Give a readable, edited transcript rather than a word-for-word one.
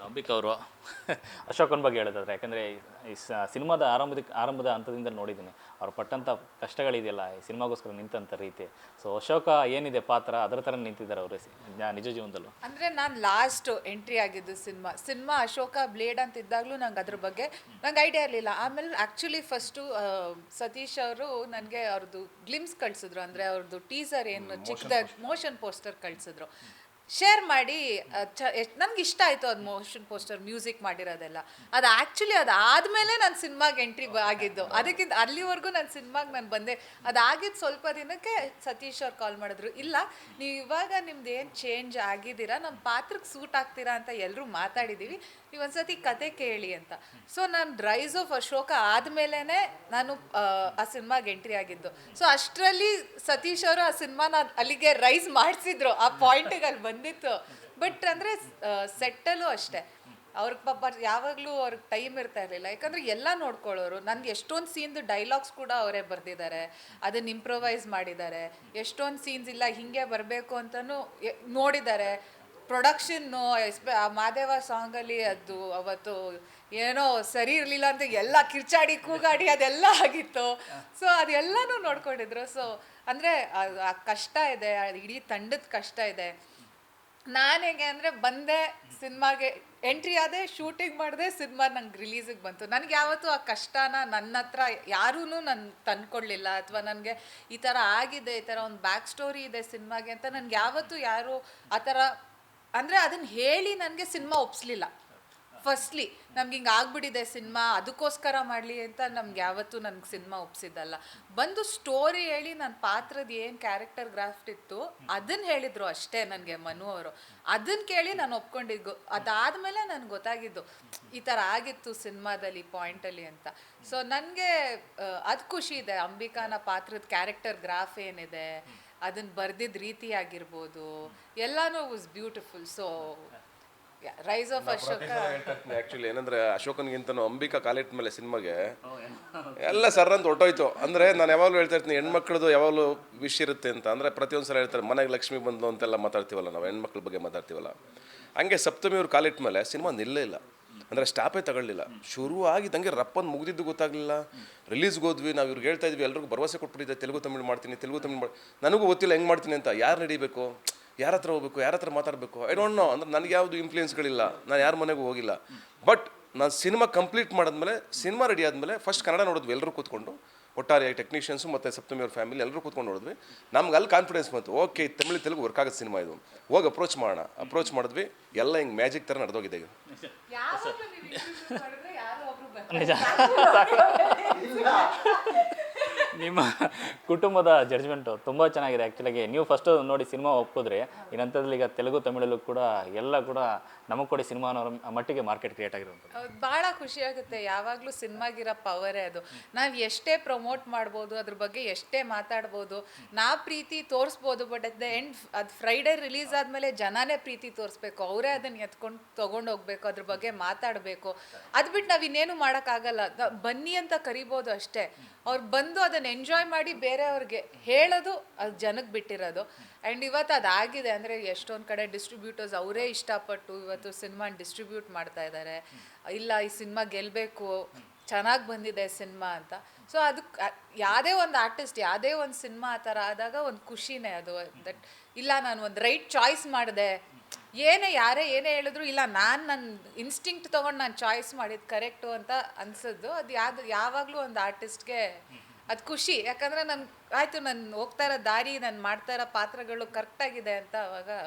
ಅಂಬಿಕ್ ಅವರು ಅಶೋಕನ ಬಗ್ಗೆ ಹೇಳೋದಾದ್ರೆ, ಯಾಕಂದರೆ ಈ ಸಿನಿಮಾದ ಆರಂಭದ ಹಂತದಿಂದ ನೋಡಿದ್ದೀನಿ ಅವ್ರು ಪಟ್ಟಂಥ ಕಷ್ಟಗಳಿದೆಯಲ್ಲ ಈ ಸಿನಿಮಾಗೋಸ್ಕರ ನಿಂತಂಥ ರೀತಿ. ಸೊ ಅಶೋಕ ಏನಿದೆ ಪಾತ್ರ ಅದರ ಥರ ನಿಂತಿದ್ದಾರೆ ಅವರು ನಿಜ ಜೀವನದಲ್ಲೂ. ಅಂದರೆ ನಾನು ಲಾಸ್ಟ್ ಎಂಟ್ರಿ ಆಗಿದ್ದು ಸಿನಿಮಾ ಅಶೋಕ ಬ್ಲೇಡ್ ಅಂತ ಇದ್ದಾಗಲೂ ನಂಗೆ ಅದ್ರ ಬಗ್ಗೆ ನಂಗೆ ಐಡಿಯಾ ಇರಲಿಲ್ಲ. ಆಮೇಲೆ ಆ್ಯಕ್ಚುಲಿ ಫಸ್ಟು ಸತೀಶ್ ಅವರು ನನಗೆ ಅವ್ರದ್ದು ಗ್ಲಿಮ್ಸ್ ಕಳಿಸಿದ್ರು, ಅಂದರೆ ಅವ್ರದ್ದು ಟೀಸರ್ ಏನು ಚಿಕ್ಕದಾಗಿ ಮೋಷನ್ ಪೋಸ್ಟರ್ ಕಳಿಸಿದ್ರು, ಶೇರ್ ಮಾಡಿ. ನನಗೆ ಇಷ್ಟ ಆಯಿತು ಅದು ಮೋಷನ್ ಪೋಸ್ಟರ್ ಮ್ಯೂಸಿಕ್ ಮಾಡಿರೋದೆಲ್ಲ. ಅದು ಆ್ಯಕ್ಚುಲಿ ಅದಾದಮೇಲೆ ನಾನು ಸಿನಿಮಾಗೆ ಎಂಟ್ರಿ ಆಗಿದ್ದು, ಅದಕ್ಕಿಂತ ಅಲ್ಲಿವರೆಗೂ ನಾನು ಸಿನಿಮಾಗೆ ನಾನು ಬಂದೆ. ಅದಾಗಿದ್ದು ಸ್ವಲ್ಪ ದಿನಕ್ಕೆ ಸತೀಶ್ ಅವ್ರು ಕಾಲ್ ಮಾಡಿದ್ರು, ಇಲ್ಲ ನೀವು ಇವಾಗ ನಿಮ್ದು ಏನು ಚೇಂಜ್ ಆಗಿದ್ದೀರಾ, ನಮ್ಮ ಪಾತ್ರಕ್ಕೆ ಸೂಟ್ ಆಗ್ತೀರಾ ಅಂತ ಎಲ್ಲರೂ ಮಾತಾಡಿದ್ದೀವಿ, ನೀವು ಒಂದ್ಸತಿ ಕತೆ ಕೇಳಿ ಅಂತ. ಸೊ ನಾನು ರೈಸ್ ಆಫ್ ಅಶೋಕ ಆದಮೇಲೆ ನಾನು ಆ ಸಿನಿಮಾಗೆ ಎಂಟ್ರಿ ಆಗಿದ್ದು. ಸೊ ಅಷ್ಟರಲ್ಲಿ ಸತೀಶ್ ಅವರು ಆ ಸಿನಿಮಾನ ಅಲ್ಲಿಗೆ ರೈಸ್ ಮಾಡಿಸಿದ್ರು, ಆ ಪಾಯಿಂಟಿಗೆ ಅಲ್ಲಿ ಬಂದಿತ್ತು. ಬಟ್ ಅಂದರೆ ಸೆಟ್ಟಲ್ಲೂ ಅಷ್ಟೇ ಅವ್ರಿಗೆ ಪಾಪ ಯಾವಾಗಲೂ ಅವ್ರಿಗೆ ಟೈಮ್ ಇರ್ತಾ ಇರಲಿಲ್ಲ, ಯಾಕಂದರೆ ಎಲ್ಲ ನೋಡ್ಕೊಳ್ಳೋರು. ನನಗೆ ಎಷ್ಟೊಂದು ಸೀನ್ದು ಡೈಲಾಗ್ಸ್ ಕೂಡ ಅವರೇ ಬರೆದಿದ್ದಾರೆ, ಅದನ್ನು ಇಂಪ್ರೊವೈಸ್ ಮಾಡಿದ್ದಾರೆ. ಎಷ್ಟೊಂದು ಸೀನ್ಸ್ ಇಲ್ಲ ಹಿಂಗೆ ಬರಬೇಕು ಅಂತಲೂ ನೋಡಿದ್ದಾರೆ. ಪ್ರೊಡಕ್ಷನ್ನು ಮಾದೇವ ಸಾಂಗಲ್ಲಿ ಅದು ಅವತ್ತು ಏನೋ ಸರಿ ಇರಲಿಲ್ಲ ಅಂತ ಎಲ್ಲ ಕಿರ್ಚಾಡಿ ಕೂಗಾಡಿ ಅದೆಲ್ಲ ಆಗಿತ್ತು. ಸೊ ಅದೆಲ್ಲನೂ ನೋಡ್ಕೊಂಡಿದ್ರು. ಸೊ ಅಂದರೆ ಆ ಕಷ್ಟ ಇದೆ, ಇಡೀ ತಂಡದ ಕಷ್ಟ ಇದೆ. ನಾನು ಹೇಗೆ ಅಂದರೆ ಬಂದೆ, ಸಿನಿಮಾಗೆ ಎಂಟ್ರಿ ಆದೆ, ಶೂಟಿಂಗ್ ಮಾಡಿದೆ, ಸಿನಿಮಾ ನಂಗೆ ರಿಲೀಸಿಗೆ ಬಂತು. ನನಗೆ ಯಾವತ್ತೂ ಆ ಕಷ್ಟನ ನನ್ನ ಹತ್ರ ಯಾರೂ ನಾನು ತಂದ್ಕೊಡ್ಲಿಲ್ಲ, ಅಥವಾ ನನಗೆ ಈ ಥರ ಆಗಿದೆ, ಈ ಥರ ಒಂದು ಬ್ಯಾಕ್ ಸ್ಟೋರಿ ಇದೆ ಸಿನಿಮಾಗೆ ಅಂತ ನನಗೆ ಯಾವತ್ತೂ ಯಾರು ಆ ಥರ ಅಂದರೆ ಅದನ್ನು ಹೇಳಿ ನನಗೆ ಸಿನಿಮಾ ಒಪ್ಪಿಸ್ಲಿಲ್ಲ. ಫಸ್ಟ್ಲಿ ನಮ್ಗೆ ಹಿಂಗೆ ಆಗ್ಬಿಟ್ಟಿದೆ ಸಿನಿಮಾ, ಅದಕ್ಕೋಸ್ಕರ ಮಾಡಲಿ ಅಂತ ನಮ್ಗೆ ಯಾವತ್ತೂ ನನಗೆ ಸಿನಿಮಾ ಒಪ್ಸಿದ್ದಲ್ಲ. ಬಂದು ಸ್ಟೋರಿ ಹೇಳಿ ನನ್ನ ಪಾತ್ರದ ಏನು ಕ್ಯಾರೆಕ್ಟರ್ ಗ್ರಾಫ್ಟ್ ಇತ್ತು ಅದನ್ನು ಹೇಳಿದರು ಅಷ್ಟೇ ನನಗೆ ಮನು ಅವರು. ಅದನ್ನು ಕೇಳಿ ನಾನು ಒಪ್ಕೊಂಡಿದ್ದು. ಅದಾದಮೇಲೆ ನನಗೆ ಗೊತ್ತಾಗಿದ್ದು ಈ ಥರ ಆಗಿತ್ತು ಸಿನಿಮಾದಲ್ಲಿ ಪಾಯಿಂಟಲ್ಲಿ ಅಂತ. ಸೊ ನನಗೆ ಅದು ಖುಷಿ ಇದೆ. ಅಂಬಿಕಾನ ಪಾತ್ರದ ಕ್ಯಾರೆಕ್ಟರ್ ಗ್ರಾಫ್ ಏನಿದೆ, ಅದನ್ನು ಬರೆದಿದ್ದ ರೀತಿ ಆಗಿರ್ಬೋದು, ಎಲ್ಲನೂ was beautiful. So rise of Ashoka actually ಏನಂದರೆ ಅಶೋಕನ್ಗಿಂತನೂ ಅಂಬಿಕಾ ಕಾಲಿಟ್ಟ ಮೇಲೆ ಸಿನಿಮಾಗೆ ಎಲ್ಲ ಸರ್ರಂತ ಹೊಟ್ಟೋಯ್ತು. ಅಂದರೆ ನಾನು ಯಾವಾಗಲೂ ಹೇಳ್ತಾ ಇರ್ತೀನಿ, ಹೆಣ್ಮಕ್ಳದ್ದು ಯಾವಾಗಲೂ ವಿಷ್ ಇರುತ್ತೆ ಅಂತ. ಅಂದರೆ ಪ್ರತಿಯೊಂದು ಸಲ ಹೇಳ್ತಾರೆ ಮನೆಗೆ ಲಕ್ಷ್ಮಿ ಬಂದು ಅಂತೆಲ್ಲ ಮಾತಾಡ್ತೀವಲ್ಲ, ನಾವು ಹೆಣ್ಮಕ್ಳ ಬಗ್ಗೆ ಮಾತಾಡ್ತೀವಲ್ಲ. ಹಂಗೆ ಸಪ್ತಮಿ ಅವ್ರು ಕಾಲಿಟ್ಟ ಮೇಲೆ ಸಿನಿಮಾ ನಿಲ್ಲೇ ಇಲ್ಲ, ಅಂದರೆ ಸ್ಟಾಪೇ ತಗೊಳ್ಳಿಲ್ಲ. ಶುರು ಆಗಿದ್ದಂಗೆ ರಪ್ಪಂದು ಮುಗಿದಿದ್ದು ಗೊತ್ತಾಗಲಿಲ್ಲ. ರಿಲೀಸ್ಗೆ ಹೋದ್ವಿ, ನಾವು ಇವ್ರಿಗೆ ಹೇಳ್ತಾ ಇದ್ವಿ, ಎಲ್ರಿಗೂ ಭರವಸೆ ಕೊಟ್ಬಿಟ್ಟಿದ್ದೆ, ತೆಲುಗು ತಮಿಳು ಮಾಡ್ತೀನಿ ನನಗೂ ಗೊತ್ತಿಲ್ಲ ಹೆಂಗೆ ಮಾಡ್ತೀನಿ ಅಂತ. ಯಾರು ನಡೀಬೇಕು, ಯಾರ ಹತ್ರ ಹೋಗ್ಬೇಕು, ಯಾರ ಹತ್ರ ಮಾತಾಡಬೇಕು, ಐ ಡೋಂಟ್ ನೋ. ಅಂದರೆ ನನಗೆ ಯಾವುದು ಇನ್ಫ್ಲೂಯೆನ್ಸ್ಗಳಿಲ್ಲ, ನಾನು ಯಾರ ಮನೆಗೂ ಹೋಗಿಲ್ಲ. ಬಟ್ ನಾನು ಸಿನಿಮಾ ಕಂಪ್ಲೀಟ್ ಮಾಡಿದ್ಮೇಲೆ, ಸಿನಿಮಾ ರೆಡಿ ಆದಮೇಲೆ ಫಸ್ಟ್ ಕನ್ನಡ ನೋಡಿದ್ವಿ ಎಲ್ಲರೂ ಕೂತ್ಕೊಂಡು, ಒಟ್ಟಾರೆ ಟೆಕ್ನಿಷಿಯನ್ಸು ಮತ್ತು ಸಪ್ತಮಿ ಅವ್ರ ಫ್ಯಾಮಿಲಿ ಎಲ್ಲರೂ ಕೂತ್ಕೊಂಡು ನೋಡಿದ್ವಿ. ನಮ್ಗೆ ಅಲ್ಲಿ ಕಾನ್ಫಿಡೆನ್ಸ್ ಬಂತು, ಓಕೆ ತೆಲುಗು ವರ್ಕ್ ಆಗುತ್ತೆ ಸಿನಿಮಾ ಇದು, ಹೋಗಿ ಅಪ್ರೋಚ್ ಮಾಡೋಣ. ಅಪ್ರೋಚ್ ಮಾಡಿದ್ವಿ, ಎಲ್ಲ ಹಿಂಗೆ ಮ್ಯಾಜಿಕ್ ಥರ ನಡೆದೋಗಿದೆ ಈಗ. ನಿಜ ನಿಮ್ಮ ಕುಟುಂಬದ ಜಡ್ಜ್ಮೆಂಟು ತುಂಬ ಚೆನ್ನಾಗಿದೆ. ಆ್ಯಕ್ಚುಲಾಗಿ ನೀವು ಫಸ್ಟು ನೋಡಿ ಸಿನಿಮಾ ಒಪ್ಪಿದ್ರೆ, ಇನ್ನಂಥದ್ರಲ್ಲಿ ಈಗ ತೆಲುಗು ತಮಿಳಲ್ಲೂ ಕೂಡ ಎಲ್ಲ ಕೂಡ ನಮಗೆ ಕೊಡಿ ಸಿನಿಮಾ ಅನ್ನೋ ಮಟ್ಟಿಗೆ ಮಾರ್ಕೆಟ್ ಕ್ರಿಯೇಟ್ ಆಗಿರೋದು ಭಾಳ ಖುಷಿಯಾಗುತ್ತೆ. ಯಾವಾಗಲೂ ಸಿನಿಮಾಗಿರೋ ಪವರೇ ಅದು. ನಾವು ಎಷ್ಟೇ ಪ್ರಮೋಟ್ ಮಾಡ್ಬೋದು, ಅದ್ರ ಬಗ್ಗೆ ಎಷ್ಟೇ ಮಾತಾಡ್ಬೋದು, ನಾವು ಪ್ರೀತಿ ತೋರಿಸ್ಬೋದು, ಬಟ್ ಅಟ್ ದ ಎಂಡ್ ಅದು ಫ್ರೈಡೇ ರಿಲೀಸ್ ಆದಮೇಲೆ ಜನನೇ ಪ್ರೀತಿ ತೋರಿಸ್ಬೇಕು, ಅವರೇ ಅದನ್ನು ಎತ್ಕೊಂಡು ತೊಗೊಂಡೋಗ್ಬೇಕು, ಅದ್ರ ಬಗ್ಗೆ ಮಾತಾಡಬೇಕು. ಅದು ಬಿಟ್ಟು ನಾವು ಇನ್ನೇನು ಮಾಡೋಕ್ಕಾಗಲ್ಲ. ಬನ್ನಿ ಅಂತ ಕರಿಬೋದು ಅಷ್ಟೇ. ಅವ್ರು ಬಂದು ಅದನ್ನು ಎಂಜಾಯ್ ಮಾಡಿ ಬೇರೆಯವ್ರಿಗೆ ಹೇಳೋದು ಅದು ಜನಕ್ಕೆ ಬಿಟ್ಟಿರೋದು. ಆ್ಯಂಡ್ ಇವತ್ತು ಅದಾಗಿದೆ. ಅಂದರೆ ಎಷ್ಟೊಂದು ಕಡೆ ಡಿಸ್ಟ್ರಿಬ್ಯೂಟರ್ಸ್ ಅವರೇ ಇಷ್ಟಪಟ್ಟು ಇವತ್ತು ಸಿನಿಮಾ ಡಿಸ್ಟ್ರಿಬ್ಯೂಟ್ ಮಾಡ್ತಾ ಇದ್ದಾರೆ. ಇಲ್ಲ ಈ ಸಿನಿಮಾ ಗೆಲ್ಲಬೇಕು, ಚೆನ್ನಾಗಿ ಬಂದಿದೆ ಸಿನಿಮಾ ಅಂತ. ಸೊ ಅದಕ್ಕೆ ಯಾವುದೇ ಒಂದು ಆರ್ಟಿಸ್ಟ್, ಯಾವುದೇ ಒಂದು ಸಿನಿಮಾ ಆ ಥರ ಆದಾಗ ಒಂದು ಖುಷಿನೇ ಅದು. ದಟ್ ಇಲ್ಲ ನಾನು ಒಂದು ರೈಟ್ ಚಾಯ್ಸ್ ಮಾಡಿದೆ, ಯಾರೇ ಏನೇ ಹೇಳಿದ್ರು ಇಲ್ಲ ನನ್ನ ಇನ್ಸ್ಟಿಂಕ್ಟ್ ತೊಗೊಂಡು ನಾನು ಚಾಯ್ಸ್ ಮಾಡಿದ್ದು ಕರೆಕ್ಟು ಅಂತ ಅನ್ಸಿದ್ದು. ಅದು ಯಾವಾಗಲೂ ಒಂದು ಆರ್ಟಿಸ್ಟ್ಗೆ ಅದು ಖುಷಿ. ಯಾಕಂದರೆ ನಾನು ಆಯಿತು, ನಾನು ಹೋಗ್ತಾ ಇರೋ ದಾರಿ, ನಾನು ಮಾಡ್ತಾ ಇರೋ ಪಾತ್ರಗಳು ಕರೆಕ್ಟಾಗಿದೆ ಅಂತ ಅವಾಗ